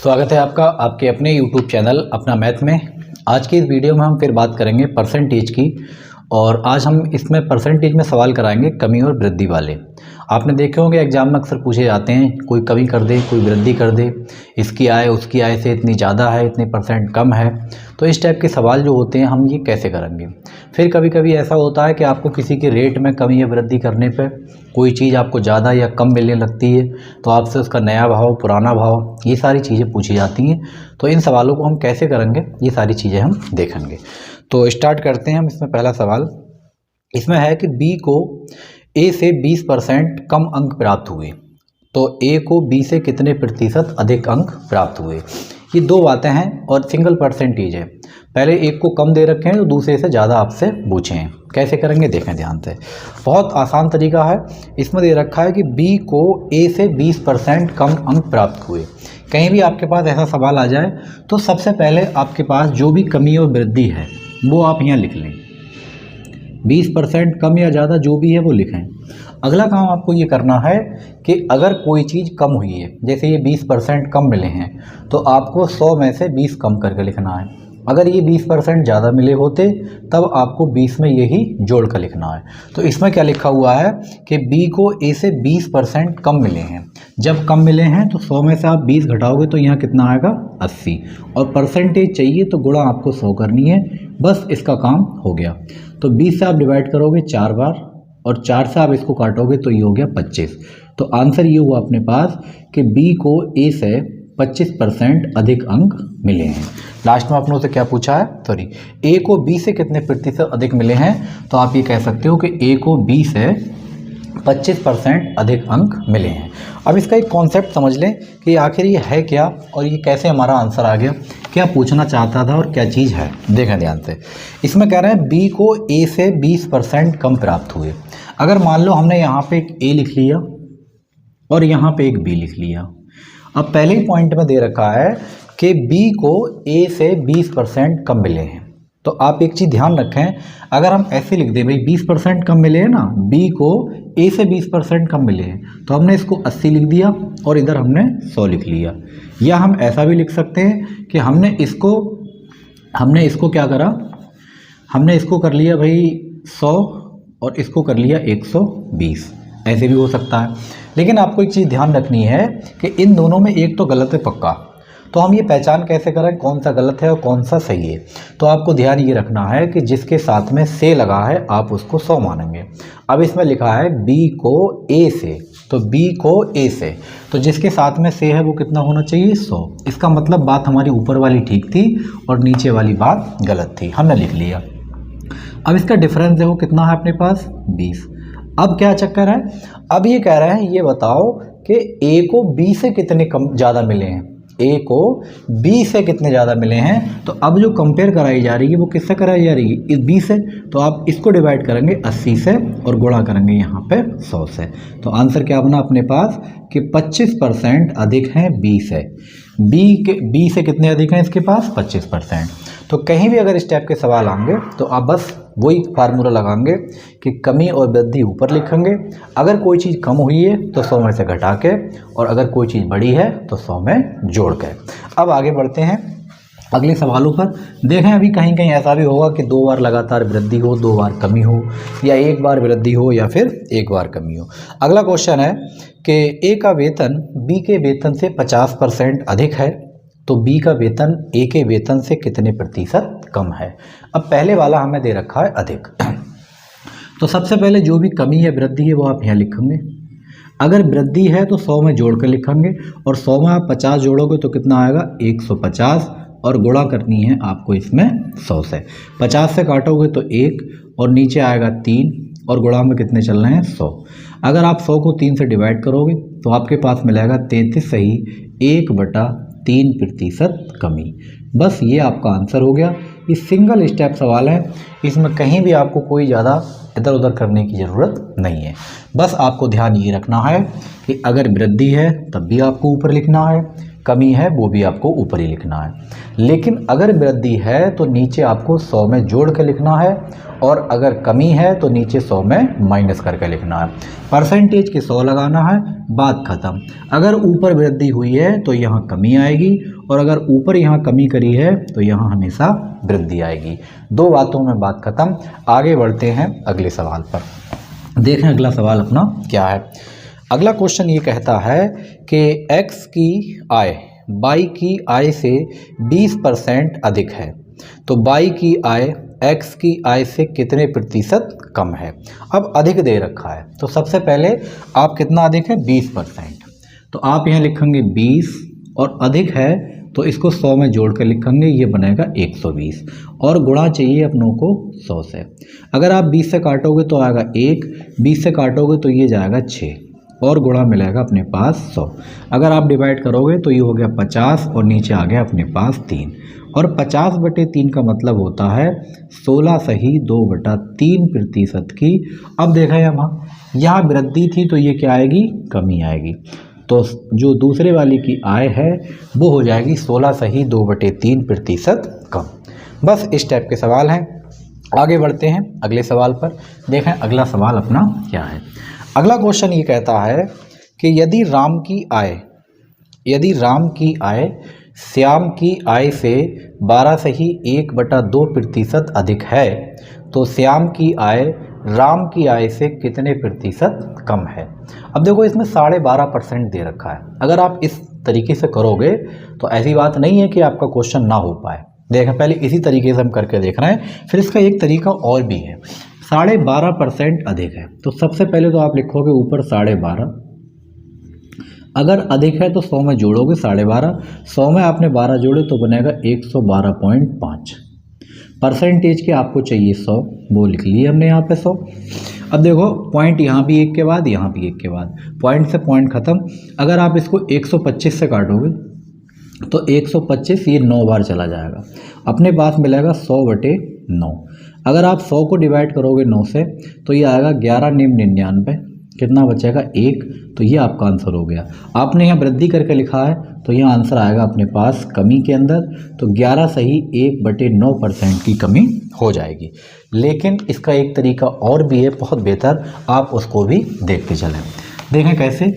स्वागत है आपका आपके अपने YouTube चैनल अपना मैथ में। आज की इस वीडियो में हम फिर बात करेंगे परसेंटेज की, और आज हम इसमें परसेंटेज में सवाल कराएंगे कमी और वृद्धि वाले। आपने देखे होंगे एग्जाम में अक्सर पूछे जाते हैं, कोई कमी कर दे कोई वृद्धि कर दे, इसकी आय उसकी आय से इतनी ज़्यादा है इतनी परसेंट कम है। तो इस टाइप के सवाल जो होते हैं हम ये कैसे करेंगे। फिर कभी कभी ऐसा होता है कि आपको किसी के रेट में कमी या वृद्धि करने पर कोई चीज़ आपको ज़्यादा या कम मिलने लगती है, तो आपसे उसका नया भाव पुराना भाव ये सारी चीज़ें पूछी जाती हैं। तो इन सवालों को हम कैसे करेंगे ये सारी चीज़ें हम देखेंगे। तो स्टार्ट करते हैं हम। इसमें पहला सवाल इसमें है कि बी को ए से 20% कम अंक प्राप्त हुए, तो ए को बी से कितने प्रतिशत अधिक अंक प्राप्त हुए। ये दो बातें हैं और सिंगल परसेंटेज है। पहले एक को कम दे रखे हैं तो दूसरे से ज़्यादा आपसे पूछे हैं। कैसे करेंगे देखें ध्यान से। बहुत आसान तरीका है। इसमें दे रखा है कि बी को ए से 20% कम अंक प्राप्त हुए। कहीं भी आपके पास ऐसा सवाल आ जाए तो सबसे पहले आपके पास जो भी कमी और वृद्धि है वो आप यहाँ लिख लें। 20% कम या ज़्यादा जो भी है वो लिखें। अगला काम आपको ये करना है कि अगर कोई चीज़ कम हुई है, जैसे ये 20% कम मिले हैं, तो आपको 100 में से 20 कम करके लिखना है। अगर ये 20% ज़्यादा मिले होते तब आपको 20 में यही जोड़ कर लिखना है। तो इसमें क्या लिखा हुआ है कि बी को ए से 20% कम मिले हैं। जब कम मिले हैं तो 100 में से आप 20 घटाओगे तो यहाँ कितना आएगा 80, और परसेंटेज चाहिए तो गुणा आपको 100 करनी है। बस इसका काम हो गया। तो 20 से आप डिवाइड करोगे 4 बार और 4 से आप इसको काटोगे तो ये हो गया 25। तो आंसर ये हुआ अपने पास कि बी को ए से 25% अधिक अंक मिले हैं। लास्ट में आपने उसे क्या पूछा है, सॉरी, ए को बी से कितने प्रतिशत अधिक मिले हैं। तो आप ये कह सकते हो कि ए को बी से 25% अधिक अंक मिले हैं। अब इसका एक कॉन्सेप्ट समझ लें कि आखिर ये है क्या और ये कैसे हमारा आंसर आ गया, क्या पूछना चाहता था और क्या चीज़ है। देखें ध्यान से। इसमें कह रहे हैं बी को ए से 20% कम प्राप्त हुए। अगर मान लो हमने यहाँ पे एक ए लिख लिया और यहाँ पे एक बी लिख लिया। अब पहले ही पॉइंट में दे रखा है कि बी को ए से 20% कम मिले हैं। तो आप एक चीज़ ध्यान रखें, अगर हम ऐसे लिख दें भाई 20% कम मिले हैं ना, बी को ए से 20% कम मिले हैं, तो हमने इसको 80 लिख दिया और इधर हमने 100 लिख लिया। या हम ऐसा भी लिख सकते हैं कि हमने इसको क्या करा, हमने इसको कर लिया भाई 100 और इसको कर लिया 120। ऐसे भी हो सकता है। लेकिन आपको एक चीज़ ध्यान रखनी है कि इन दोनों में एक तो गलत है पक्का। तो हम ये पहचान कैसे करें कौन सा गलत है और कौन सा सही है। तो आपको ध्यान ये रखना है कि जिसके साथ में से लगा है आप उसको 100 मानेंगे। अब इसमें लिखा है बी को ए से, तो बी को ए से, तो जिसके साथ में से है वो कितना होना चाहिए 100। इसका मतलब बात हमारी ऊपर वाली ठीक थी और नीचे वाली बात गलत थी, हमने लिख लिया। अब इसका डिफरेंस देखो कितना है अपने पास 20। अब क्या चक्कर है, अब ये कह रहे हैं ये बताओ कि ए को बी से कितने कम ज़्यादा मिले हैं, ए को बी से कितने ज़्यादा मिले हैं। तो अब जो कंपेयर कराई जा रही है वो किससे कराई जा रही है, इस बी से। तो आप इसको डिवाइड करेंगे 80 से और गुणा करेंगे यहाँ पे 100 से। तो आंसर क्या बना अपने पास कि 25% अधिक हैं बी से। बी से कितने अधिक हैं इसके पास 25%। तो कहीं भी अगर इस टाइप के सवाल आएंगे तो आप बस वही फार्मूला लगाएंगे कि कमी और वृद्धि ऊपर लिखेंगे। अगर कोई चीज़ कम हुई है तो 100 में से घटा के, और अगर कोई चीज़ बड़ी है तो 100 में जोड़ के। अब आगे बढ़ते हैं अगले सवालों पर। देखें अभी कहीं कहीं ऐसा भी होगा कि 2 बार लगातार वृद्धि हो 2 बार कमी हो, या 1 बार वृद्धि हो या फिर 1 बार कमी हो। अगला क्वेश्चन है कि ए का वेतन बी के वेतन से 50% अधिक है, तो बी का वेतन ए के वेतन से कितने प्रतिशत कम है। अब पहले वाला हमें दे रखा है अधिक। तो सबसे पहले जो भी कमी या वृद्धि है वो आप यहाँ लिखेंगे। अगर वृद्धि है तो 100 में जोड़ कर लिखेंगे, और 100 में आप 50 जोड़ोगे तो कितना आएगा 150, और गुणा करनी है आपको इसमें 100 से। 50 से काटोगे तो 1 और नीचे आएगा 3, और गुणा में कितने चल रहे हैं 100। अगर आप 100 को 3 से डिवाइड करोगे तो आपके पास मिलेगा 33 सही 1/3% कमी। बस ये आपका आंसर हो गया। ये सिंगल स्टेप सवाल है, इसमें कहीं भी आपको कोई ज़्यादा इधर उधर करने की ज़रूरत नहीं है। बस आपको ध्यान ये रखना है कि अगर वृद्धि है तब भी आपको ऊपर लिखना है, कमी है वो भी आपको ऊपर ही लिखना है। लेकिन अगर वृद्धि है तो नीचे आपको 100 में जोड़ के लिखना है, और अगर कमी है तो नीचे 100 में माइनस करके लिखना है। परसेंटेज के 100 लगाना है, बात खत्म। अगर ऊपर वृद्धि हुई है तो यहाँ कमी आएगी, और अगर ऊपर यहाँ कमी करी है तो यहाँ हमेशा वृद्धि आएगी। दो बातों में बात खत्म। आगे बढ़ते हैं अगले सवाल पर। देखें अगला सवाल अपना क्या है। अगला क्वेश्चन ये कहता है कि x की आय y की आय से 20% अधिक है, तो y की आय x की आय से कितने प्रतिशत कम है। अब अधिक दे रखा है तो सबसे पहले आप कितना अधिक है 20%, तो आप यहाँ लिखेंगे 20, और अधिक है तो इसको 100 में जोड़ कर लिखेंगे, ये बनेगा 120, और गुणा चाहिए अपनों को 100 से। अगर आप 20 से काटोगे तो आएगा 1, 20 से काटोगे तो ये जाएगा 6, और गुणा मिलेगा अपने पास 100। अगर आप डिवाइड करोगे तो ये हो गया 50, और नीचे आ गया अपने पास 3, और 50/3 का मतलब होता है 16 सही 2/3% की। अब देखा यहाँ वृद्धि थी तो ये क्या आएगी, कमी आएगी, तो जो दूसरे वाली की आय है वो हो जाएगी 16 सही 2/3% कम। बस इस टाइप के सवाल हैं। आगे बढ़ते हैं अगले सवाल पर। देखें अगला सवाल अपना क्या है। अगला क्वेश्चन ये कहता है कि यदि राम की आय श्याम की आय से 12 सही 1/2% अधिक है, तो श्याम की आय राम की आय से कितने प्रतिशत कम है। अब देखो इसमें 12.5% दे रखा है। अगर आप इस तरीके से करोगे तो ऐसी बात नहीं है कि आपका क्वेश्चन ना हो पाए। देखें पहले इसी तरीके से हम करके देख रहे हैं, फिर इसका एक तरीका और भी है। 12.5% अधिक है, तो सबसे पहले तो आप लिखोगे ऊपर 12.5, अगर अधिक है तो 100 में जोड़ोगे 12.5, 100 में आपने 12 जोड़े तो बनेगा 112.5। परसेंटेज के आपको चाहिए 100, वो लिख लिए हमने यहाँ पे 100। अब देखो पॉइंट यहाँ भी एक के बाद, यहाँ भी एक के बाद, पॉइंट से पॉइंट ख़त्म। अगर आप इसको 125 से काटोगे तो 125 ये 9 बार चला जाएगा, अपने पास मिलेगा 100/9। अगर आप 100 को डिवाइड करोगे 9 से तो ये आएगा 11 9 99, कितना बचेगा 1, तो ये आपका आंसर हो गया। आपने यहाँ वृद्धि करके लिखा है तो यहाँ आंसर आएगा अपने पास कमी के अंदर, तो 11 सही 1/9% की कमी हो जाएगी। लेकिन इसका एक तरीका और भी है बहुत बेहतर, आप उसको भी देखते चलें। देखें कैसे।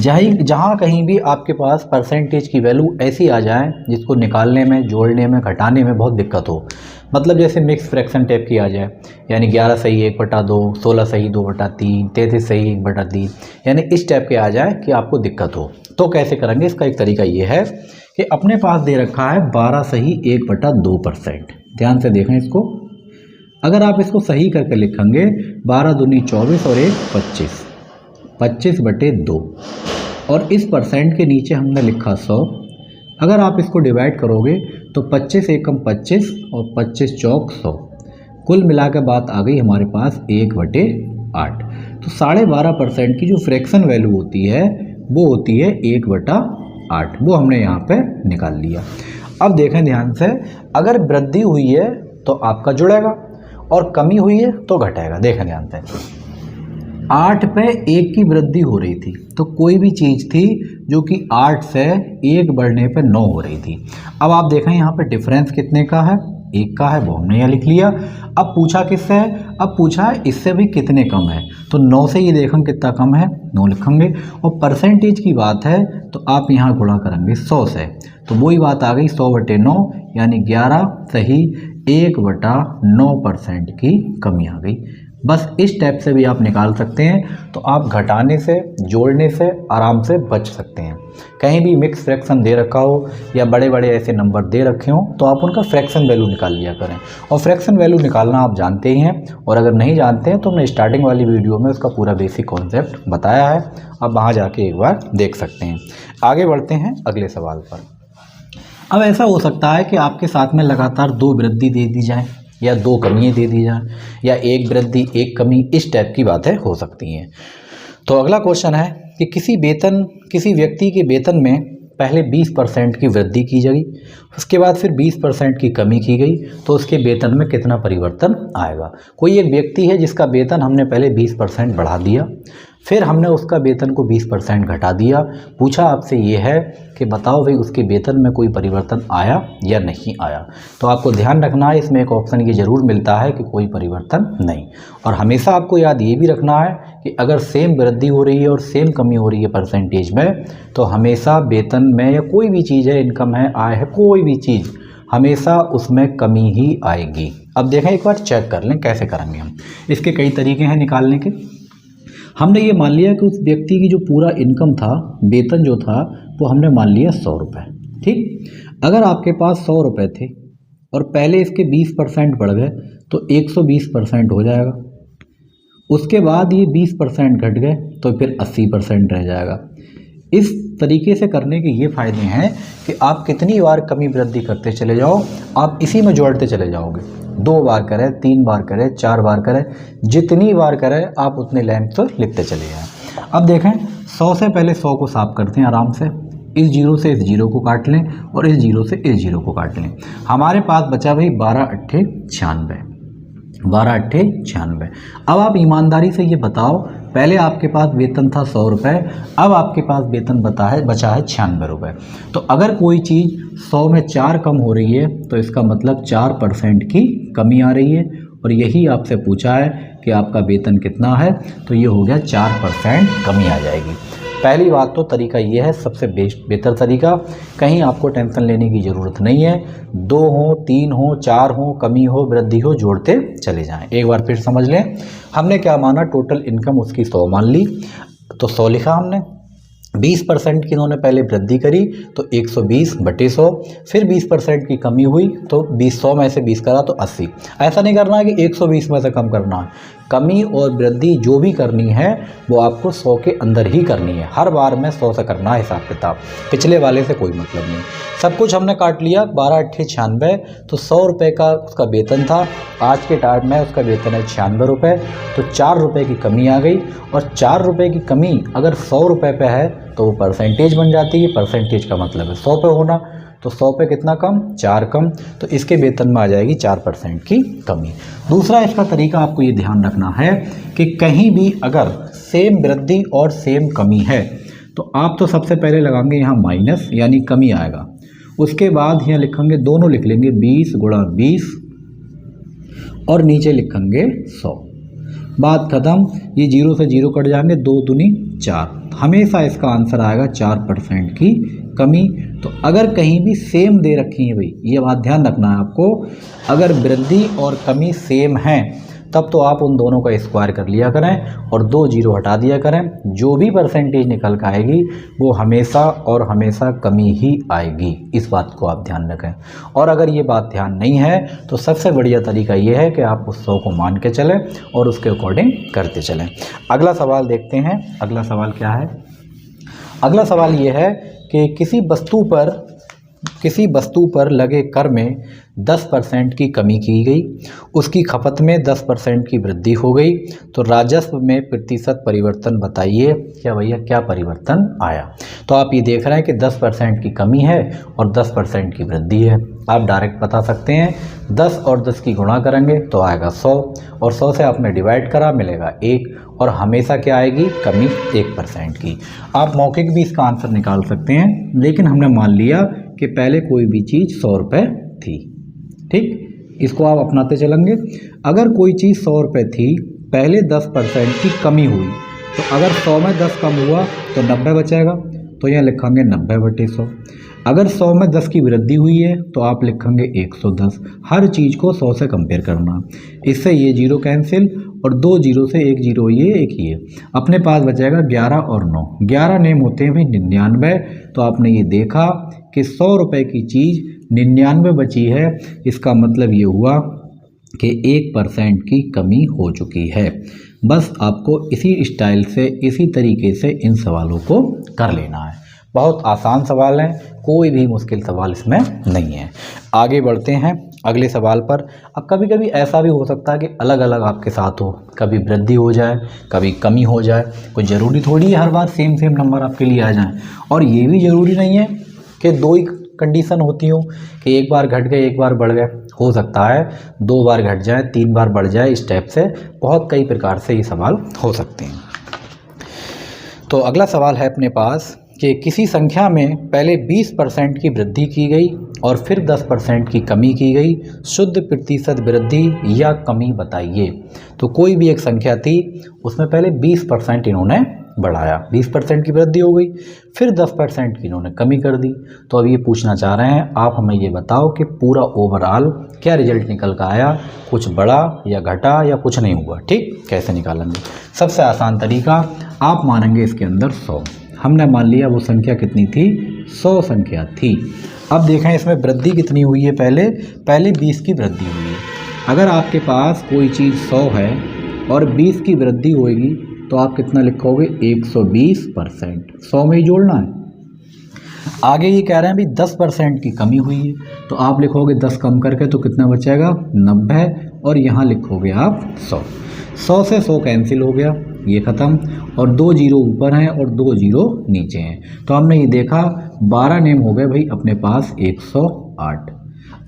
जहाँ कहीं भी आपके पास परसेंटेज की वैल्यू ऐसी आ जाए जिसको निकालने में, जोड़ने में, घटाने में बहुत दिक्कत हो, मतलब जैसे मिक्स फ्रैक्शन टाइप की आ जाए, यानी 11 सही 1/2, 16 सही 2/3, 33 सही 1/3, यानी इस टाइप के आ जाए कि आपको दिक्कत हो, तो कैसे करेंगे। इसका एक तरीका ये है कि अपने पास दे रखा है 12 सही 1/2%। ध्यान से देखें इसको। अगर आप इसको सही करके लिखेंगे 12 दूनी 24 और 1 25, 25/2, और इस परसेंट के नीचे हमने लिखा 100। अगर आप इसको डिवाइड करोगे तो 25 एकम 25 और 25 चौक 100, कुल मिला के बात आ गई हमारे पास 1/8। तो 12.5% की जो फ्रैक्शन वैल्यू होती है वो होती है 1/8, वो हमने यहाँ पे निकाल लिया। अब देखें ध्यान से, अगर वृद्धि हुई है तो आपका जुड़ेगा और कमी हुई है तो घटेगा। देखें ध्यान से, 8 पे 1 की वृद्धि हो रही थी, तो कोई भी चीज़ थी जो कि 8 से 1 बढ़ने पे 9 हो रही थी। अब आप देखें यहाँ पे डिफरेंस कितने का है, 1 का है, वो हमने यहाँ लिख लिया। अब पूछा किससे है, अब पूछा है इससे भी कितने कम है, तो 9 से ये देखें कितना कम है, 9 लिखेंगे। और परसेंटेज की बात है तो आप यहाँ गुणा करेंगे 100 से, तो वही बात आ गई 100/9, यानी 11 सही 1/9% की कमी आ गई। बस इस टाइप से भी आप निकाल सकते हैं, तो आप घटाने से, जोड़ने से आराम से बच सकते हैं। कहीं भी मिक्स फ्रैक्शन दे रखा हो या बड़े बड़े ऐसे नंबर दे रखे हों तो आप उनका फ्रैक्शन वैल्यू निकाल लिया करें, और फ्रैक्शन वैल्यू निकालना आप जानते ही हैं, और अगर नहीं जानते हैं तो हमने स्टार्टिंग वाली वीडियो में उसका पूरा बेसिक कॉन्सेप्ट बताया है, आप वहाँ जाके एक बार देख सकते हैं। आगे बढ़ते हैं अगले सवाल पर। अब ऐसा हो सकता है कि आपके साथ में लगातार 2 वृद्धि दे दी जाए या 2 कमियाँ दे दी जाए, या 1 वृद्धि 1 कमी, इस टाइप की बातें हो सकती हैं। तो अगला क्वेश्चन है कि किसी व्यक्ति के वेतन में पहले 20% की वृद्धि की गई, उसके बाद फिर 20% की कमी की गई, तो उसके वेतन में कितना परिवर्तन आएगा। कोई एक व्यक्ति है जिसका वेतन हमने पहले 20% बढ़ा दिया, फिर हमने उसका वेतन को 20% घटा दिया। पूछा आपसे ये है कि बताओ भाई उसके वेतन में कोई परिवर्तन आया या नहीं आया। तो आपको ध्यान रखना है, इसमें एक ऑप्शन ये ज़रूर मिलता है कि कोई परिवर्तन नहीं। और हमेशा आपको याद ये भी रखना है कि अगर सेम वृद्धि हो रही है और सेम कमी हो रही है परसेंटेज में, तो हमेशा वेतन में या कोई भी चीज़ है, इनकम है, आय है, कोई भी चीज़, हमेशा उसमें कमी ही आएगी। अब देखें, एक बार चेक कर लें कैसे करेंगे हम। इसके कई तरीके हैं निकालने के। हमने ये मान लिया कि उस व्यक्ति की जो पूरा इनकम था, वेतन जो था, वो हमने मान लिया 100 रुपये। ठीक, अगर आपके पास 100 रुपये थे और पहले इसके 20% बढ़ गए तो 120% हो जाएगा। उसके बाद ये 20% घट गए तो फिर 80% रह जाएगा। इस तरीके से करने के ये फ़ायदे हैं कि आप कितनी बार कमी वृद्धि करते चले जाओ, आप इसी में जोड़ते चले जाओगे। 2 बार करें, 3 बार करें, 4 बार करें, जितनी बार करें आप उतने लाइन तो लिखते चले जाएं। अब देखें, 100 से पहले 100 को साफ करते हैं आराम से। इस जीरो से इस जीरो को काट लें और इस जीरो से इस जीरो को काट लें। हमारे पास बचा भाई 12 अट्ठे 96। 12 अट्ठे 96। अब आप ईमानदारी से ये बताओ, पहले आपके पास वेतन था 100 रुपये, अब आपके पास वेतन बचा है 96 रुपये। तो अगर कोई चीज़ 100 में 4 कम हो रही है तो इसका मतलब 4% की कमी आ रही है। और यही आपसे पूछा है कि आपका वेतन कितना है, तो ये हो गया 4% कमी आ जाएगी। पहली बात तो तरीका ये है, सबसे बेहतर तरीका, कहीं आपको टेंशन लेने की ज़रूरत नहीं है। 2 हो, 3 हो, 4 हो, कमी हो, वृद्धि हो, जोड़ते चले जाएं। एक बार फिर समझ लें, हमने क्या माना, टोटल इनकम उसकी 100 मान ली, तो 100 लिखा हमने। 20% की इन्होंने पहले वृद्धि करी तो 120/100, फिर 20% की कमी हुई तो 100 में से 20 करा तो 80। ऐसा नहीं करना है कि 120 में से कम करना है। कमी और वृद्धि जो भी करनी है वो आपको 100 के अंदर ही करनी है। हर बार में 100 से करना है हिसाब किताब, पिछले वाले से कोई मतलब नहीं। सब कुछ हमने काट लिया। 12 अट्ठे 96, तो 100 रुपये का उसका वेतन था, आज के टाइम में उसका वेतन है 96 रुपये। तो 4 रुपये की कमी आ गई, और 4 रुपये की कमी अगर 100 रुपये पे है तो वो परसेंटेज बन जाती है। परसेंटेज का मतलब है 100 पे होना, तो 100 पे कितना कम, 4 कम, तो इसके वेतन में आ जाएगी 4% की कमी। दूसरा इसका तरीका आपको ये ध्यान रखना है कि कहीं भी अगर सेम वृद्धि और सेम कमी है तो आप तो सबसे पहले लगाएंगे यहाँ माइनस, यानी कमी आएगा। उसके बाद यहाँ लिखेंगे, दोनों लिख लेंगे 20 × 20 और नीचे लिखेंगे 100। बात ख़त्म। ये 0 से 0 कट जाएंगे, 2 दूनी 4। हमेशा इसका आंसर आएगा 4% की कमी। तो अगर कहीं भी सेम दे रखी है भाई, ये बात ध्यान रखना है आपको, अगर वृद्धि और कमी सेम है तब तो आप उन दोनों का स्क्वायर कर लिया करें और 2 जीरो हटा दिया करें। जो भी परसेंटेज निकल कर आएगी वो हमेशा और हमेशा कमी ही आएगी। इस बात को आप ध्यान रखें। और अगर ये बात ध्यान नहीं है तो सबसे बढ़िया तरीका ये है कि आप उस 100 को मान के चलें और उसके अकॉर्डिंग करते चलें। अगला सवाल देखते हैं। अगला सवाल क्या है? अगला सवाल ये है कि किसी वस्तु पर लगे कर में 10% की कमी की गई, उसकी खपत में 10% की वृद्धि हो गई, तो राजस्व में प्रतिशत परिवर्तन बताइए। क्या भैया, क्या परिवर्तन आया? तो आप ये देख रहे हैं कि 10% की कमी है और 10% की वृद्धि है। आप डायरेक्ट बता सकते हैं, 10 और 10 की गुणा करेंगे तो आएगा 100, और 100 से आपने डिवाइड करा, मिलेगा 1, और हमेशा क्या आएगी, कमी 1% की। आप मौखिक भी इसका आंसर निकाल सकते हैं, लेकिन हमने मान लिया कि पहले कोई भी चीज़ 100 रुपये थी। ठीक, इसको आप अपनाते चलेंगे। अगर कोई चीज़ 100 रुपये थी, पहले 10% की कमी हुई, तो अगर 100 में 10 कम हुआ तो 90 बचेगा, तो यहाँ लिखेंगे 90/100। अगर 100 में 10 की वृद्धि हुई है तो आप लिखेंगे 110। हर चीज़ को 100 से कंपेयर करना। इससे ये जीरो कैंसिल, और 2 जीरो से 1 जीरो, ये एक ही है। अपने पास बचेगा 11 और 9। 11 नेम होते हैं भाई 99। तो आपने ये देखा कि 100 रुपये की चीज़ 99 बची है। इसका मतलब ये हुआ कि 1% की कमी हो चुकी है। बस आपको इसी स्टाइल से, इसी तरीके से इन सवालों को कर लेना है। बहुत आसान सवाल है, कोई भी मुश्किल सवाल इसमें नहीं है। आगे बढ़ते हैं अगले सवाल पर। अब कभी कभी ऐसा भी हो सकता है कि अलग अलग आपके साथ हो, कभी वृद्धि हो जाए, कभी कमी हो जाए। कोई ज़रूरी थोड़ी है हर बार सेम नंबर आपके लिए आ जाएं, और ये भी ज़रूरी नहीं है कि 2 ही कंडीशन होती हो कि एक बार घट गए, एक बार बढ़ गए। हो सकता है 2 बार घट जाए, 3 बार बढ़ जाए। इस टाइप से बहुत कई प्रकार से ये सवाल हो सकते हैं। तो अगला सवाल है अपने पास कि किसी संख्या में पहले 20% की वृद्धि की गई और फिर 10% की कमी की गई, शुद्ध प्रतिशत वृद्धि या कमी बताइए। तो कोई भी एक संख्या थी, उसमें पहले 20% इन्होंने बढ़ाया, 20% की वृद्धि हो गई, फिर 10% की इन्होंने कमी कर दी। तो अब ये पूछना चाह रहे हैं, आप हमें ये बताओ कि पूरा ओवरऑल क्या रिजल्ट निकल कर आया, कुछ बढ़ा या घटा या कुछ नहीं हुआ। ठीक, कैसे निकालेंगे? सबसे आसान तरीका, आप मानेंगे इसके अंदर 100। हमने मान लिया वो संख्या कितनी थी, 100 संख्या थी। अब देखें इसमें वृद्धि कितनी हुई है, पहले 20 की वृद्धि हुई है। अगर आपके पास कोई चीज़ 100 है और 20 की वृद्धि होएगी तो आप कितना लिखोगे, 120%, 100 में ही जोड़ना है। आगे ये कह रहे हैं भी 10% की कमी हुई है, तो आप लिखोगे 10 कम करके तो कितना बचेगा, 90, और यहाँ लिखोगे आप 100। 100 से 100 कैंसिल हो गया, ये ख़त्म, और 2 जीरो ऊपर हैं और 2 जीरो नीचे हैं। तो हमने ये देखा 12 नेम हो गए भाई अपने पास 108।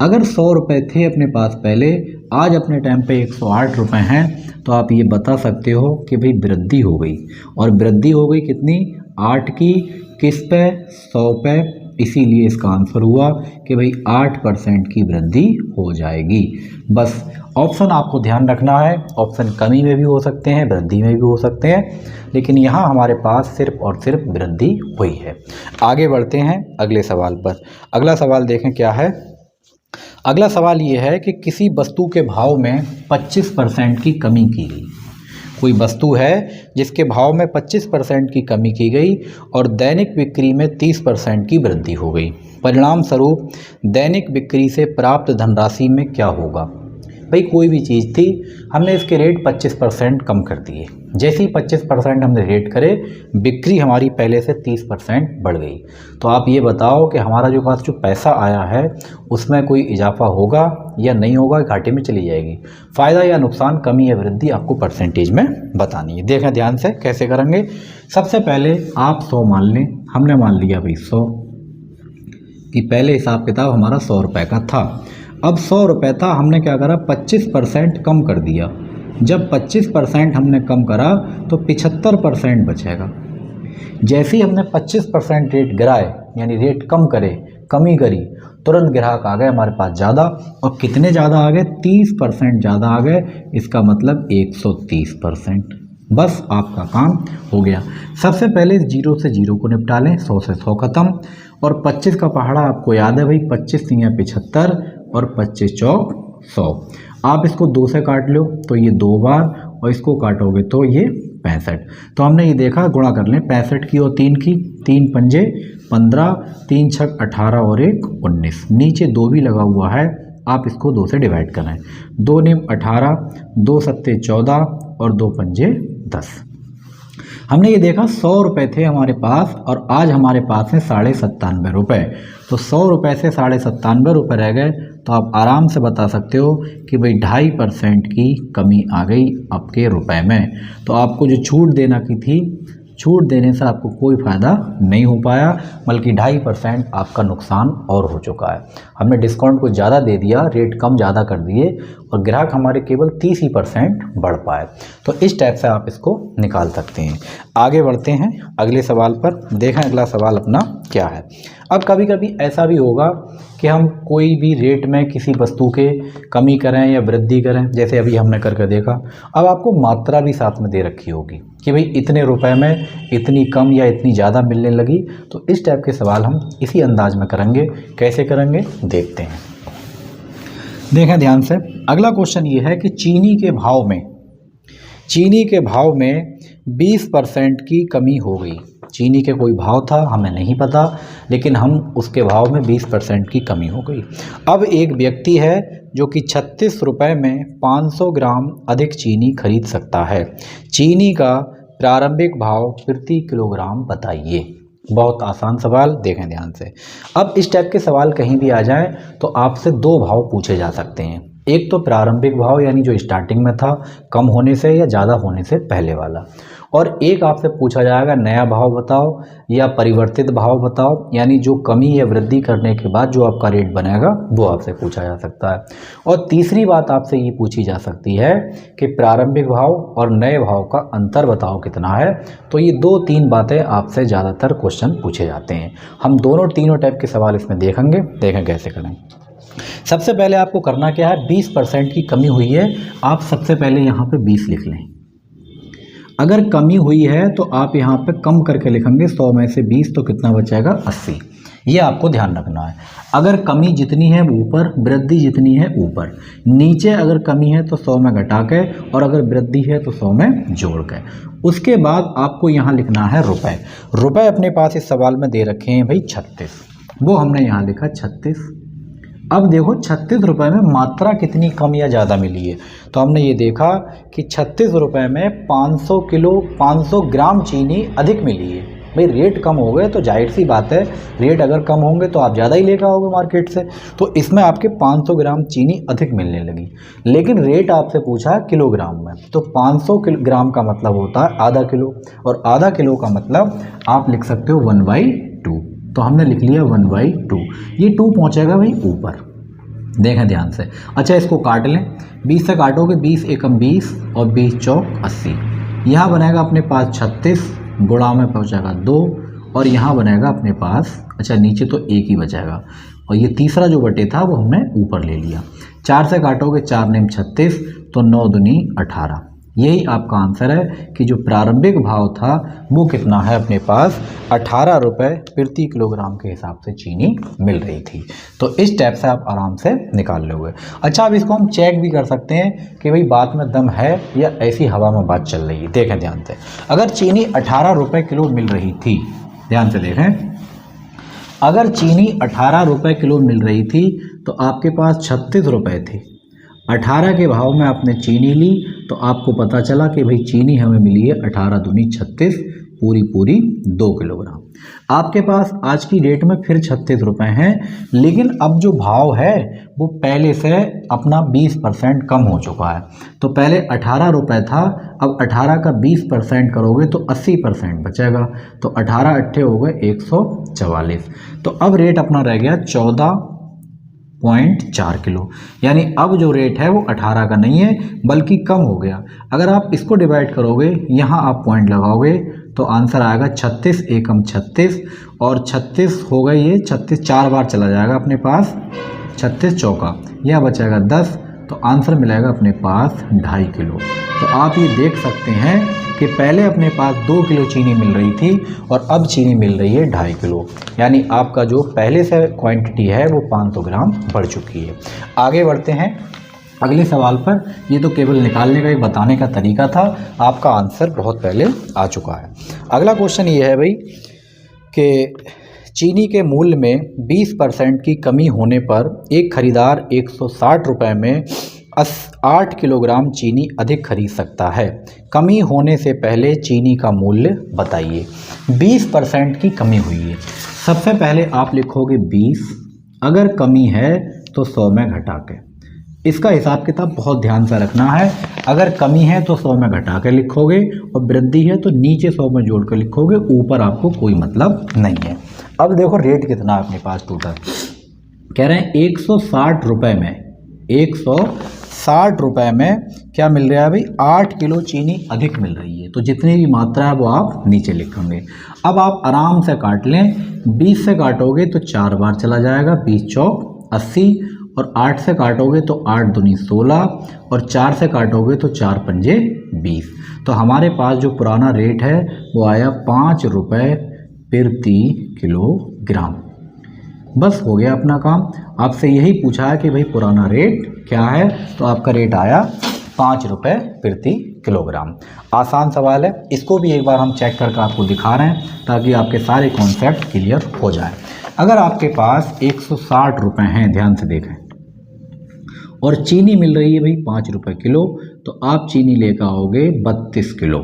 अगर 100 रुपये थे अपने पास पहले, आज अपने टाइम पे 108 रुपये हैं, तो आप ये बता सकते हो कि भाई वृद्धि हो गई। और वृद्धि हो गई कितनी, 8 की, किस पे, 100 पे। इसीलिए इसका आंसर हुआ कि भाई 8% की वृद्धि हो जाएगी। बस ऑप्शन आपको ध्यान रखना है, ऑप्शन कमी में भी हो सकते हैं, वृद्धि में भी हो सकते हैं, लेकिन यहाँ हमारे पास सिर्फ और सिर्फ वृद्धि हुई है। आगे बढ़ते हैं अगले सवाल पर। अगला सवाल देखें क्या है। अगला सवाल ये है कि किसी वस्तु के भाव में 25% की कमी की गई। कोई वस्तु है जिसके भाव में 25% की कमी की गई और दैनिक बिक्री में 30% की वृद्धि हो गई। परिणाम स्वरूप दैनिक बिक्री से प्राप्त धनराशि में क्या होगा। भाई कोई भी चीज़ थी, हमने इसके रेट 25% कम कर दिए। जैसे ही 25% हमने रेट करे, बिक्री हमारी पहले से 30% बढ़ गई। तो आप ये बताओ कि हमारा जो पास जो पैसा आया है उसमें कोई इजाफा होगा या नहीं होगा, घाटे में चली जाएगी। फ़ायदा या नुकसान, कमी या वृद्धि आपको परसेंटेज में बतानी है। देखें ध्यान से कैसे करेंगे। सबसे पहले आप 100 मान लें, हमने मान लिया भाई 100 कि पहले हिसाब किताब हमारा 100 रुपये का था। अब 100 रुपये था, हमने क्या करा, 25% कम कर दिया। जब 25% हमने कम करा तो 75% बचेगा। जैसे ही हमने 25% रेट गिराए, यानी रेट कम करे, कमी करी, तुरंत ग्राहक आ गए हमारे पास ज़्यादा। और कितने ज़्यादा आ गए, 30% ज़्यादा आ गए। इसका मतलब 130%। बस आपका काम हो गया। सबसे पहले 0 से 0 को निपटा लें, 100 से 100 खत्म। और 25 का पहाड़ा आपको याद है भाई, 25 या 75 और 25 चौक 100। आप इसको 2 से काट लो तो ये 2 बार, और इसको काटोगे तो ये 65। तो हमने ये देखा, गुणा कर लें 65 की और 3 की, 3 पंजे 15, 3 छक 18 और 1 19। नीचे 2 भी लगा हुआ है, आप इसको 2 से डिवाइड करें। 2 नेम 18, 2 सत्ते 14 और 2 पंजे 10। हमने ये देखा 100 रुपये थे हमारे पास और आज हमारे पास है 97.5 रुपये। तो 100 रुपये से 97.5 रुपये रह गए। तो आप आराम से बता सकते हो कि भाई 2.5% की कमी आ गई आपके रुपए में। तो आपको जो छूट देना की थी, छूट देने से आपको कोई फ़ायदा नहीं हो पाया, बल्कि 2.5% आपका नुकसान और हो चुका है। हमने डिस्काउंट को ज़्यादा दे दिया, रेट कम ज़्यादा कर दिए और ग्राहक हमारे केवल 30% बढ़ पाए। तो इस टाइप से आप इसको निकाल सकते हैं। आगे बढ़ते हैं अगले सवाल पर। देखें अगला सवाल अपना क्या है। अब कभी कभी ऐसा भी होगा कि हम कोई भी रेट में किसी वस्तु के कमी करें या वृद्धि करें, जैसे अभी हमने करके देखा। अब आपको मात्रा भी साथ में दे रखी होगी कि भाई इतने रुपए में इतनी कम या इतनी ज़्यादा मिलने लगी। तो इस टाइप के सवाल हम इसी अंदाज में करेंगे। कैसे करेंगे देखते हैं। देखें ध्यान से। अगला क्वेश्चन ये है कि चीनी के भाव में 20% की कमी हो गई। चीनी के कोई भाव था, हमें नहीं पता, लेकिन हम उसके भाव में 20% की कमी हो गई। अब एक व्यक्ति है जो कि 36 रुपये में 500 ग्राम अधिक चीनी खरीद सकता है। चीनी का प्रारंभिक भाव प्रति किलोग्राम बताइए। बहुत आसान सवाल, देखें ध्यान से। अब इस टाइप के सवाल कहीं भी आ जाए तो आपसे 2 भाव पूछे जा सकते हैं। एक तो प्रारंभिक भाव, यानी जो स्टार्टिंग में था, कम होने से या ज़्यादा होने से पहले वाला। और एक आपसे पूछा जाएगा नया भाव बताओ या परिवर्तित भाव बताओ, यानी जो कमी या वृद्धि करने के बाद जो आपका रेट बनेगा वो आपसे पूछा जा सकता है। और तीसरी बात आपसे ये पूछी जा सकती है कि प्रारंभिक भाव और नए भाव का अंतर बताओ कितना है। तो ये 2-3 बातें आपसे ज़्यादातर क्वेश्चन पूछे जाते हैं। हम तीनों टाइप के सवाल इसमें देखेंगे, देखें कैसे करें। सबसे पहले आपको करना क्या है, 20% की कमी हुई है, आप सबसे पहले यहाँ पे 20 लिख लें। अगर कमी हुई है तो आप यहाँ पे कम करके लिखेंगे 100 में से 20, तो कितना बचेगा 80। ये आपको ध्यान रखना है। अगर कमी जितनी है ऊपर, वृद्धि जितनी है ऊपर, नीचे अगर कमी है तो 100 में घटा के, और अगर वृद्धि है तो 100 में जोड़ के। उसके बाद आपको यहाँ लिखना है रुपए। रुपए अपने पास इस सवाल में दे रखे हैं भाई 36, वो हमने यहाँ लिखा 36। अब देखो 36 रुपये में मात्रा कितनी कम या ज़्यादा मिली है, तो हमने ये देखा कि 36 रुपये में 500 ग्राम चीनी अधिक मिली है। भाई रेट कम हो गए तो जाहिर सी बात है, रेट अगर कम होंगे तो आप ज़्यादा ही लेकर आओगे मार्केट से, तो इसमें आपके 500 ग्राम चीनी अधिक मिलने लगी। लेकिन रेट आपसे पूछा किलोग्राम में, तो 500 ग्राम का मतलब होता है आधा किलो, और आधा किलो का मतलब आप लिख सकते हो 1/2। तो हमने लिख लिया 1/2। ये 2 पहुँचेगा भाई ऊपर, देखें ध्यान से। अच्छा इसको काट लें, 20 से काटोगे 20 एकम 20 और 20 चौक 80। यहाँ बनेगा अपने पास 36, गुणा में पहुँचेगा 2, और यहाँ बनेगा अपने पास, अच्छा नीचे तो 1 ही बचेगा, और ये तीसरा जो बटे था वो हमने ऊपर ले लिया। 4 से काटोगे 4 नेम 36, तो 9 दूनी 18। यही आपका आंसर है कि जो प्रारंभिक भाव था वो कितना है अपने पास 18 रुपये प्रति किलोग्राम के हिसाब से चीनी मिल रही थी। तो इस टाइप से आप आराम से निकाल लोगे। अच्छा अब इसको हम चेक भी कर सकते हैं कि भाई बात में दम है या ऐसी हवा में बात चल रही है। देखें ध्यान से, अगर चीनी 18 रुपये किलो मिल रही थी, ध्यान से देखें, अगर चीनी 18 रुपये किलो मिल रही थी तो आपके पास 36 रुपये थे। 18 के भाव में आपने चीनी ली तो आपको पता चला कि भाई चीनी हमें मिली है 18 दूनी 36, पूरी 2 किलोग्राम। आपके पास आज की डेट में फिर 36 रुपये हैं, लेकिन अब जो भाव है वो पहले से अपना 20% कम हो चुका है। तो पहले 18 रुपये था, अब 18 का 20% करोगे तो 80% बचेगा, तो 18 अट्ठे हो गए 144। तो अब रेट अपना रह गया 14.4 किलो, यानी अब जो रेट है वो 18 का नहीं है बल्कि कम हो गया। अगर आप इसको डिवाइड करोगे, यहाँ आप पॉइंट लगाओगे तो आंसर आएगा 36 एकम 36, और 36 हो गई ये 36 4 बार चला जाएगा अपने पास, 36 चौका, यह बचेगा 10, तो आंसर मिलेगा अपने पास 2.5 किलो। तो आप ये देख सकते हैं कि पहले अपने पास 2 किलो चीनी मिल रही थी और अब चीनी मिल रही है 2.5 किलो, यानी आपका जो पहले से क्वांटिटी है वो 500 ग्राम बढ़ चुकी है। आगे बढ़ते हैं अगले सवाल पर। ये तो केवल निकालने का एक बताने का तरीका था, आपका आंसर बहुत पहले आ चुका है। अगला क्वेश्चन ये है भाई कि चीनी के मूल्य में 20% की कमी होने पर एक खरीदार 160 रुपये में 8 किलोग्राम चीनी अधिक खरीद सकता है। कमी होने से पहले चीनी का मूल्य बताइए। 20% की कमी हुई है, सबसे पहले आप लिखोगे 20, अगर कमी है तो 100 में घटा के। इसका हिसाब किताब बहुत ध्यान से रखना है। अगर कमी है तो 100 में घटा के लिखोगे, और वृद्धि है तो नीचे 100 में जोड़ कर लिखोगे, ऊपर आपको कोई मतलब नहीं है। अब देखो रेट कितना है अपने पास टोटल, कह रहे हैं 160 रुपये में, 160 रुपये में क्या मिल रहा है भाई, 8 किलो चीनी अधिक मिल रही है। तो जितनी भी मात्रा है वो आप नीचे लिखेंगे। अब आप आराम से काट लें, 20 से काटोगे तो 4 बार चला जाएगा, 20 चौक 80, और 8 से काटोगे तो 8 दूनी 16, और 4 से काटोगे तो 4 पंजे 20। तो हमारे पास जो पुराना रेट है वो आया 5 रुपये प्रति किलोग्राम। बस हो गया अपना काम। आपसे यही पूछा है कि भाई पुराना रेट क्या है, तो आपका रेट आया 5 रुपये प्रति किलोग्राम। आसान सवाल है, इसको भी एक बार हम चेक करके आपको दिखा रहे हैं ताकि आपके सारे कॉन्सेप्ट क्लियर हो जाए। अगर आपके पास 160 रुपये हैं, ध्यान से देखें, और चीनी मिल रही है भाई 5 रुपये किलो, तो आप चीनी लेकर आओगे 32 किलो।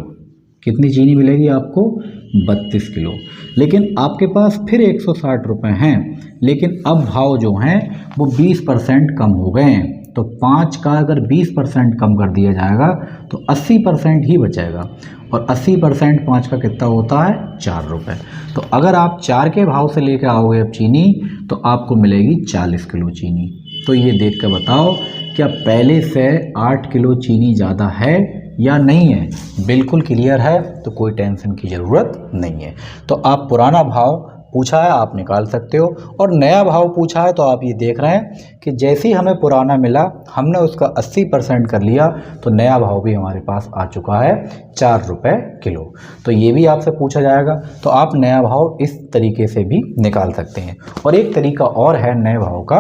कितनी चीनी मिलेगी आपको, 32 किलो। लेकिन आपके पास फिर 160 रुपये हैं, लेकिन अब भाव जो हैं वो 20% कम हो गए हैं, तो 5 का अगर 20% कम कर दिया जाएगा तो 80% ही बचेगा, और 80% 5 का कितना होता है, 4 रुपये। तो अगर आप 4 के भाव से लेकर आओगे अब चीनी, तो आपको मिलेगी 40 किलो चीनी। तो ये देख कर बताओ क्या पहले से 8 किलो चीनी ज़्यादा है या नहीं है। बिल्कुल क्लियर है, तो कोई टेंशन की ज़रूरत नहीं है। तो आप पुराना भाव पूछा है आप निकाल सकते हो, और नया भाव पूछा है तो आप ये देख रहे हैं कि जैसे ही हमें पुराना मिला हमने उसका 80% कर लिया, तो नया भाव भी हमारे पास आ चुका है 4 रुपये किलो। तो ये भी आपसे पूछा जाएगा, तो आप नया भाव इस तरीके से भी निकाल सकते हैं। और एक तरीका और है नए भाव का,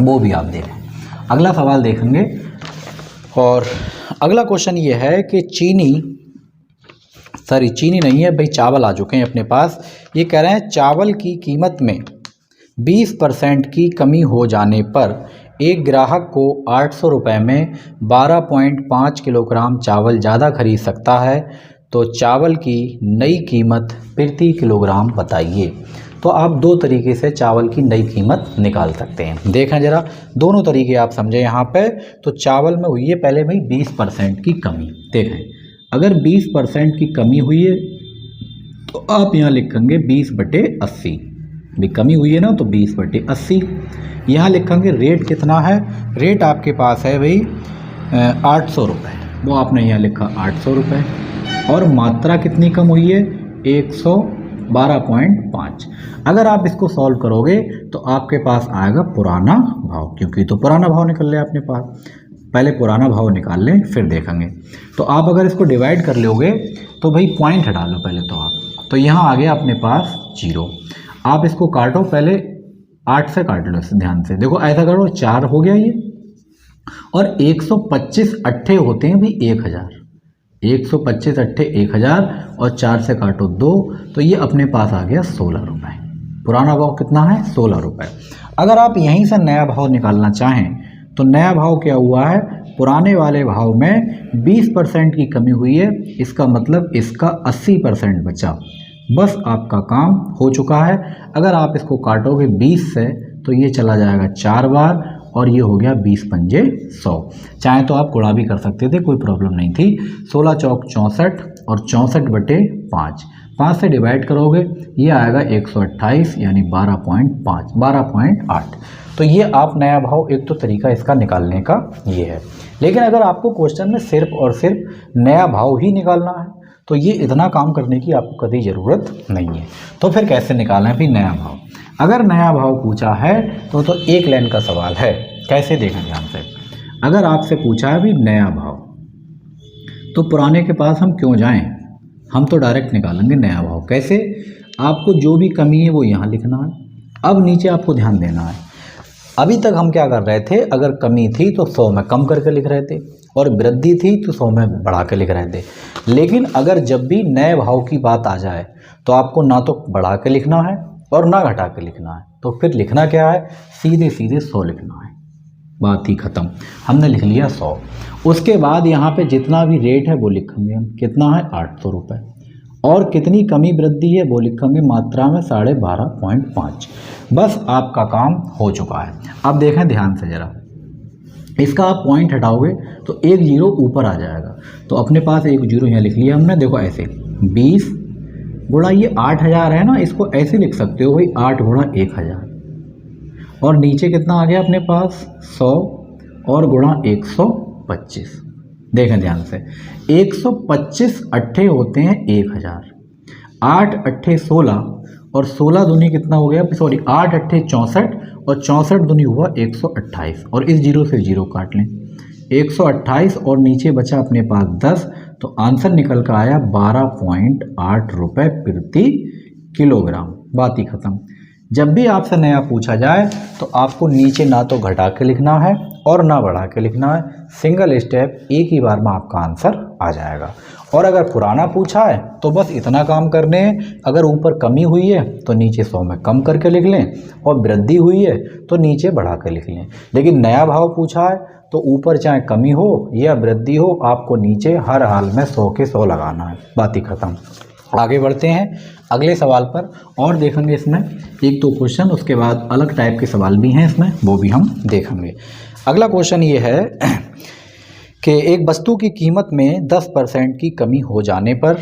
वो भी आप देखें। अगला सवाल देखेंगे, और अगला क्वेश्चन ये है कि चीनी नहीं है भाई, चावल आ चुके हैं अपने पास। ये कह रहे हैं चावल की कीमत में 20% की कमी हो जाने पर एक ग्राहक को 800 रुपये में 12.5 किलोग्राम चावल ज़्यादा खरीद सकता है, तो चावल की नई कीमत प्रति किलोग्राम बताइए। तो आप दो तरीके से चावल की नई कीमत निकाल सकते हैं। देखें जरा, दोनों तरीके आप समझें यहाँ पे। तो चावल में हुई है पहले भाई 20% की कमी। देखें, अगर 20% की कमी हुई है तो आप यहाँ लिखेंगे 20/80। भी कमी हुई है ना, तो 20/80। यहाँ लिखेंगे रेट कितना है, रेट आपके पास है भाई 800 रुपये, वो आपने यहाँ लिखा 800 रुपये। और मात्रा कितनी कम हुई है, 112.5। अगर आप इसको सॉल्व करोगे तो आपके पास आएगा पुराना भाव, क्योंकि तो पुराना भाव निकल लिया अपने पास। पहले पुराना भाव निकाल लें फिर देखेंगे। तो आप अगर इसको डिवाइड कर लोगे तो भाई पॉइंट हटा लो पहले तो आप, तो यहाँ आ गया अपने पास 0। आप इसको काटो, पहले 8 से काट लो, ध्यान से देखो, ऐसा करो 4 हो गया ये, और 125 अट्ठे होते हैं भाई 1000। 125 अट्ठे 1000 और 4 से काटो 2, तो ये अपने पास आ गया 16 रुपये। पुराना भाव कितना है, 16 रुपये। अगर आप यहीं से नया भाव निकालना चाहें तो नया भाव क्या हुआ है, पुराने वाले भाव में 20% की कमी हुई है, इसका मतलब इसका 80% बचा। बस आपका काम हो चुका है। अगर आप इसको काटोगे 20 से तो ये चला जाएगा 4 बार, और ये हो गया 20 पंजे 100। चाहे तो आप गुणा भी कर सकते थे, कोई प्रॉब्लम नहीं थी। 16 चौक 64 और 64/5, 5 से डिवाइड करोगे ये आएगा 128, यानी 12.5, 12.8। तो ये आप नया भाव, एक तो तरीका इसका निकालने का ये है। लेकिन अगर आपको क्वेश्चन में सिर्फ और सिर्फ नया भाव ही निकालना है तो ये इतना काम करने की आपको कभी ज़रूरत नहीं है। तो फिर कैसे निकालना है फिर नया भाव। अगर नया भाव पूछा है तो एक लाइन का सवाल है, कैसे देखें ध्यान से। अगर आपसे पूछा है भी नया भाव, तो पुराने के पास हम क्यों जाएं, हम तो डायरेक्ट निकालेंगे नया भाव। कैसे, आपको जो भी कमी है वो यहाँ लिखना है। अब नीचे आपको ध्यान देना है, अभी तक हम क्या कर रहे थे, अगर कमी थी तो 100 में कम करके लिख रहे थे, और वृद्धि थी तो 100 में बढ़ा के लिख रहे थे। लेकिन अगर जब भी नए भाव की बात आ जाए तो आपको ना तो बढ़ा के लिखना है और ना घटा के लिखना है, तो फिर लिखना क्या है, सीधे सीधे 100 लिखना है। बात ही ख़त्म, हमने लिख लिया 100। उसके बाद यहाँ पे जितना भी रेट है वो लिखेंगे हम, कितना है 800 रुपये, और कितनी कमी वृद्धि है वो लिखेंगे मात्रा में 12.5। बस आपका काम हो चुका है। अब देखें ध्यान से ज़रा, इसका आप पॉइंट हटाओगे तो एक 0 ऊपर आ जाएगा, तो अपने पास एक 0 यहाँ लिख लिया हमने। देखो ऐसे 20 गुणा ये 8000 है ना, इसको ऐसे लिख सकते हो भाई 8 गुणा 1000, और नीचे कितना आ गया अपने पास 100 और गुणा 125। देखें ध्यान से, 125 अट्ठे होते हैं 1000, 8 अट्ठे 16 और 16 दूनी कितना हो गया, सॉरी 8 अट्ठे 64 और 64 दूनी हुआ 128, और इस 0 से 0 काट लें, 128 और नीचे बचा अपने पास 10, तो आंसर निकल कर आया 12.8 रुपये प्रति किलोग्राम। बात ही खत्म। जब भी आपसे नया पूछा जाए तो आपको नीचे ना तो घटा के लिखना है और ना बढ़ा के लिखना है, सिंगल स्टेप, एक ही बार में आपका आंसर आ जाएगा। और अगर पुराना पूछा है तो बस इतना काम करने हैं, अगर ऊपर कमी हुई है तो नीचे 100 में कम करके लिख लें, और वृद्धि हुई है तो नीचे बढ़ा कर लिख लें। लेकिन नया भाव पूछा है तो ऊपर चाहे कमी हो या वृद्धि हो, आपको नीचे हर हाल में 100 के 100 लगाना है। बात ही खत्म। आगे बढ़ते हैं अगले सवाल पर, और देखेंगे इसमें एक तो क्वेश्चन, उसके बाद अलग टाइप के सवाल भी हैं इसमें, वो भी हम देखेंगे। अगला क्वेश्चन ये है कि एक वस्तु की कीमत में 10% की कमी हो जाने पर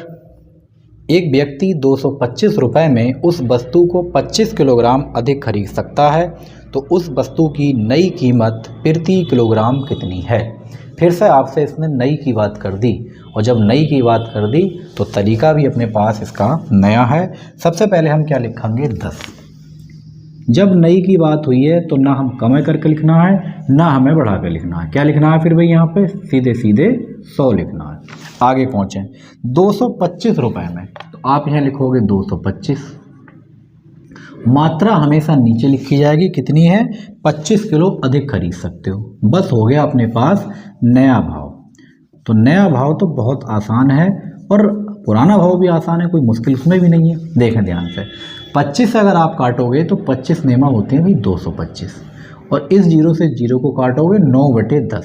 एक व्यक्ति 225 रुपये में उस वस्तु को 25 किलोग्राम अधिक खरीद सकता है, तो उस वस्तु की नई कीमत प्रति किलोग्राम कितनी है। फिर से आपसे इसने नई की बात कर दी, और जब नई की बात कर दी तो तरीका भी अपने पास इसका नया है। सबसे पहले हम क्या लिखेंगे 10। जब नई की बात हुई है तो ना हम कम करके लिखना है ना हमें बढ़ा कर लिखना है। क्या लिखना है फिर भाई यहाँ पे सीधे सीधे 100 लिखना है। आगे पहुँचें 225 रुपये में, तो आप यहाँ लिखोगे 225। मात्रा हमेशा नीचे लिखी जाएगी, कितनी है 25 किलो अधिक खरीद सकते हो। बस हो गया अपने पास नया भाव। तो नया भाव तो बहुत आसान है और पुराना भाव भी आसान है, कोई मुश्किल उसमें भी नहीं है। देखें ध्यान से, 25 से अगर आप काटोगे तो 25 नेमा होते हैं भाई 225, और इस जीरो से जीरो को काटोगे 9/10,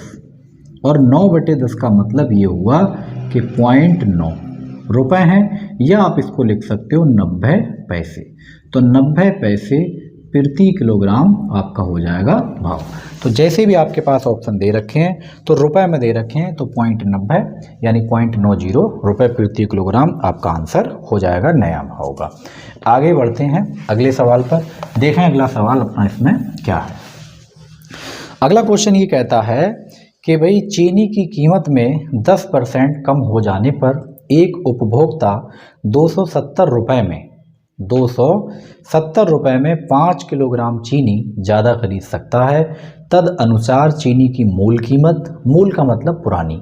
और 9/10 का मतलब ये हुआ कि 0.9 रुपये हैं, या आप इसको लिख सकते हो 90 पैसे। तो 90 पैसे प्रति किलोग्राम आपका हो जाएगा भाव। तो जैसे भी आपके पास ऑप्शन दे रखे हैं तो रुपए में दे रखे हैं, तो 0.90 यानी 0.90 रुपये प्रति किलोग्राम आपका आंसर हो जाएगा नया भाव का। आगे बढ़ते हैं अगले सवाल पर। देखें अगला सवाल अपना इसमें क्या है। अगला क्वेश्चन ये कहता है कि भाई चीनी की कीमत में 10% कम हो जाने पर एक उपभोक्ता 270 रुपये में 5 किलोग्राम चीनी ज़्यादा खरीद सकता है। तद अनुसार चीनी की मूल कीमत, मूल का मतलब पुरानी,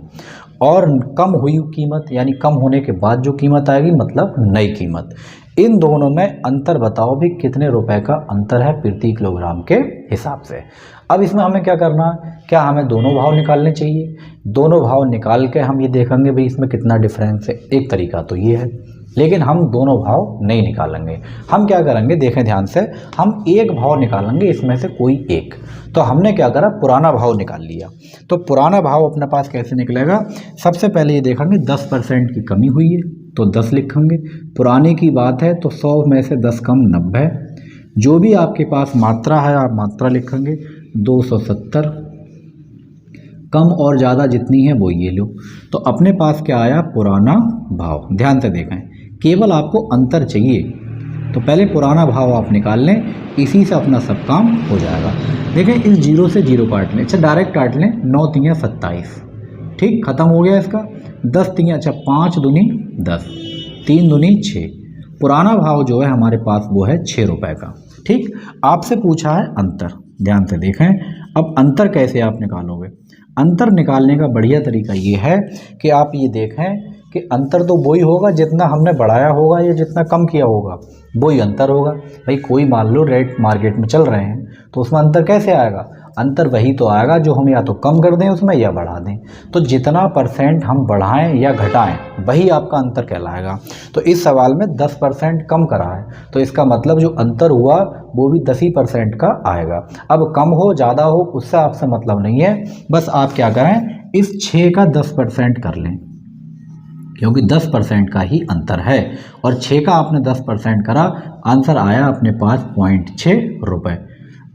और कम हुई कीमत यानी कम होने के बाद जो कीमत आएगी मतलब नई कीमत, इन दोनों में अंतर बताओ भी कितने रुपए का अंतर है प्रति किलोग्राम के हिसाब से। अब इसमें हमें क्या करना है, क्या हमें दोनों भाव निकालने चाहिए। दोनों भाव निकाल के हम ये देखेंगे भाई इसमें कितना डिफरेंस है। एक तरीका तो ये है, लेकिन हम दोनों भाव नहीं निकालेंगे। हम क्या करेंगे, देखें ध्यान से, हम एक भाव निकालेंगे इसमें से कोई एक। तो हमने क्या करा, पुराना भाव निकाल लिया। तो पुराना भाव अपने पास कैसे निकलेगा, सबसे पहले ये देखेंगे 10% की कमी हुई है तो 10 लिखेंगे। पुराने की बात है तो 100 में से 10 कम 90। जो भी आपके पास मात्रा है आप मात्रा लिखेंगे 270, कम और ज़्यादा जितनी है वो ये लो। तो अपने पास क्या आया, पुराना भाव। ध्यान से देखें, केवल आपको अंतर चाहिए, तो पहले पुराना भाव आप निकाल लें, इसी से अपना सब काम हो जाएगा। देखें इस जीरो से जीरो काट लें, अच्छा डायरेक्ट काट लें, 9 तियाँ 27, ठीक, खत्म हो गया इसका। 10 तियाँ, अच्छा 5 दूनी 10, 3 दूनी 6। पुराना भाव जो है हमारे पास वो है 6 रुपये का। ठीक, आपसे पूछा है अंतर, ध्यान से देखें। अब अंतर कैसे आप निकालोगे, अंतर निकालने का बढ़िया तरीका ये है कि आप ये देखें कि अंतर तो वही होगा जितना हमने बढ़ाया होगा या जितना कम किया होगा वही अंतर होगा। भाई कोई मान लो रेट मार्केट में चल रहे हैं तो उसमें अंतर कैसे आएगा, अंतर वही तो आएगा जो हम या तो कम कर दें उसमें या बढ़ा दें। तो जितना % हम बढ़ाएं या घटाएं वही आपका अंतर कहलाएगा। तो इस सवाल में 10% कम करा है तो इसका मतलब जो अंतर हुआ वो भी 10 ही % का आएगा। अब कम हो ज़्यादा हो उससे आपसे मतलब नहीं है, बस आप क्या करें, इस 6 का 10% कर लें, क्योंकि 10% का ही अंतर है और 6 का आपने 10% करा, आंसर आया अपने पास 0.6 रुपये।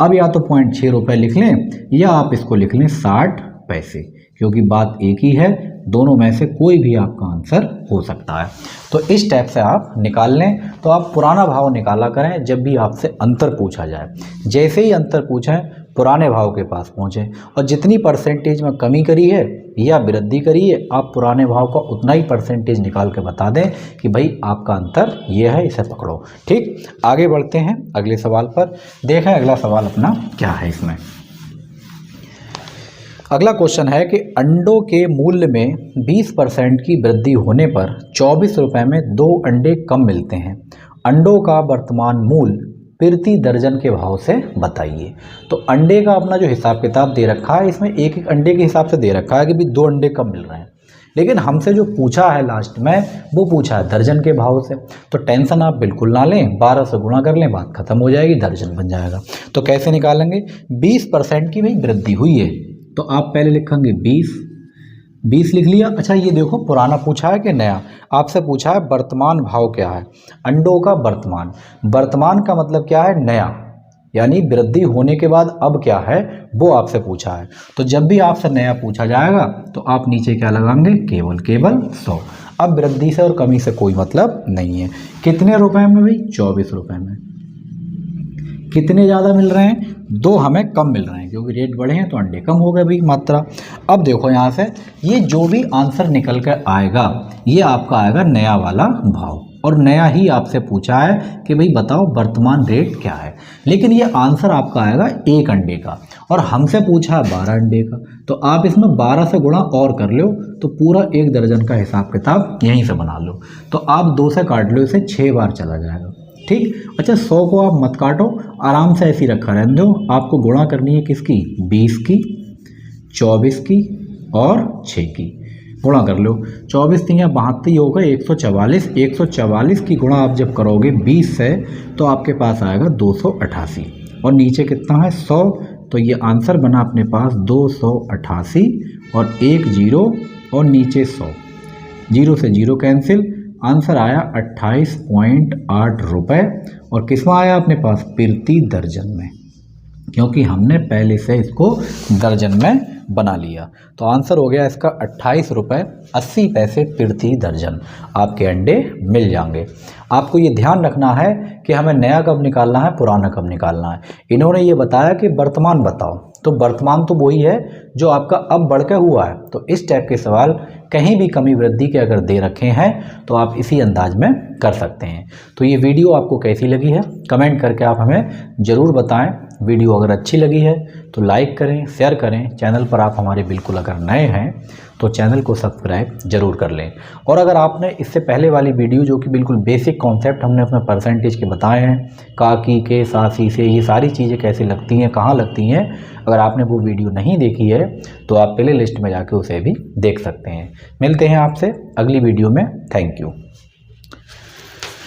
अब या तो 0.6 रुपये लिख लें या आप इसको लिख लें 60 पैसे, क्योंकि बात एक ही है, दोनों में से कोई भी आपका आंसर हो सकता है। तो इस टाइप से आप निकाल लें। तो आप पुराना भाव निकाला करें जब भी आपसे अंतर पूछा जाए, जैसे ही अंतर पूछें पुराने भाव के पास पहुँचें, और जितनी % में कमी करी है या वृद्धि करी है आप पुराने भाव का उतना ही % निकाल के बता दें कि भाई आपका अंतर ये है, इसे पकड़ो। ठीक, आगे बढ़ते हैं अगले सवाल पर। देखें अगला सवाल अपना क्या है इसमें। अगला क्वेश्चन है कि अंडों के मूल्य में 20% की वृद्धि होने पर 24 रुपये में 2 अंडे कम मिलते हैं। अंडों का वर्तमान मूल्य प्रति दर्जन के भाव से बताइए। तो अंडे का अपना जो हिसाब किताब दे रखा है इसमें एक एक अंडे के हिसाब से दे रखा है कि भी 2 अंडे कम मिल रहे हैं, लेकिन हमसे जो पूछा है लास्ट में वो पूछा है दर्जन के भाव से। तो टेंशन आप बिल्कुल ना लें, 12 से गुणा कर लें, बात खत्म हो जाएगी, दर्जन बन जाएगा। तो कैसे निकालेंगे, 20% की भाई वृद्धि हुई है तो आप पहले लिखेंगे 20 लिख लिया। अच्छा ये देखो पुराना पूछा है कि नया, आपसे पूछा है वर्तमान भाव क्या है, अंडों का वर्तमान, वर्तमान का मतलब क्या है नया, यानी वृद्धि होने के बाद अब क्या है वो आपसे पूछा है। तो जब भी आपसे नया पूछा जाएगा तो आप नीचे क्या लगाएंगे, केवल 100। अब वृद्धि से और कमी से कोई मतलब नहीं है। कितने रुपए में भाई, 24 रुपए में। कितने ज़्यादा मिल रहे हैं, 2 हमें कम मिल रहे हैं क्योंकि रेट बढ़े हैं तो अंडे कम हो गए भाई मात्रा। अब देखो यहाँ से ये जो भी आंसर निकल कर आएगा ये आपका आएगा नया वाला भाव, और नया ही आपसे पूछा है कि भाई बताओ वर्तमान रेट क्या है। लेकिन ये आंसर आपका आएगा 1 अंडे का, और हमसे पूछा है 12 अंडे का। तो आप इसमें 12 से गुणा और कर लो तो पूरा 1 दर्जन का हिसाब किताब यहीं से बना लो। तो आप 2 से काट लो, इसे 6 बार चला जाएगा। ठीक, अच्छा 100 को आप मत काटो, आराम से ऐसी रखा रहने दो। आपको गुणा करनी है किसकी, 20 की, 24 की और 6 की। गुणा कर लो, 24 3 72 होगा 144। 144 की गुणा आप जब करोगे 20 से तो आपके पास आएगा 288, और नीचे कितना है 100। तो ये आंसर बना अपने पास 288 और 1 0 और नीचे 100, 0 से 0 कैंसिल। आंसर आया 28.8 रुपये, और किस में आया अपने पास, प्रति दर्जन में, क्योंकि हमने पहले से इसको दर्जन में बना लिया। तो आंसर हो गया इसका 28 रुपये 80 पैसे प्रति दर्जन आपके अंडे मिल जाएंगे। आपको ये ध्यान रखना है कि हमें नया कब निकालना है, पुराना कब निकालना है। इन्होंने ये बताया कि वर्तमान बताओ, तो वर्तमान तो वही है जो आपका अब बढ़ के हुआ है। तो इस टाइप के सवाल कहीं भी कमी वृद्धि के अगर दे रखे हैं तो आप इसी अंदाज में कर सकते हैं। तो ये वीडियो आपको कैसी लगी है कमेंट करके आप हमें ज़रूर बताएं। वीडियो अगर अच्छी लगी है तो लाइक करें, शेयर करें। चैनल पर आप हमारे बिल्कुल अगर नए हैं तो चैनल को सब्सक्राइब जरूर कर लें। और अगर आपने इससे पहले वाली वीडियो जो कि बिल्कुल बेसिक कॉन्सेप्ट हमने अपने परसेंटेज के बताए हैं, का, की, के, सा, सी से, ये सारी चीज़ें कैसे लगती हैं, कहाँ लगती हैं, अगर आपने वो वीडियो नहीं देखी है तो आप प्ले लिस्ट में जाके उसे भी देख सकते हैं। मिलते हैं आपसे अगली वीडियो में। Thank you.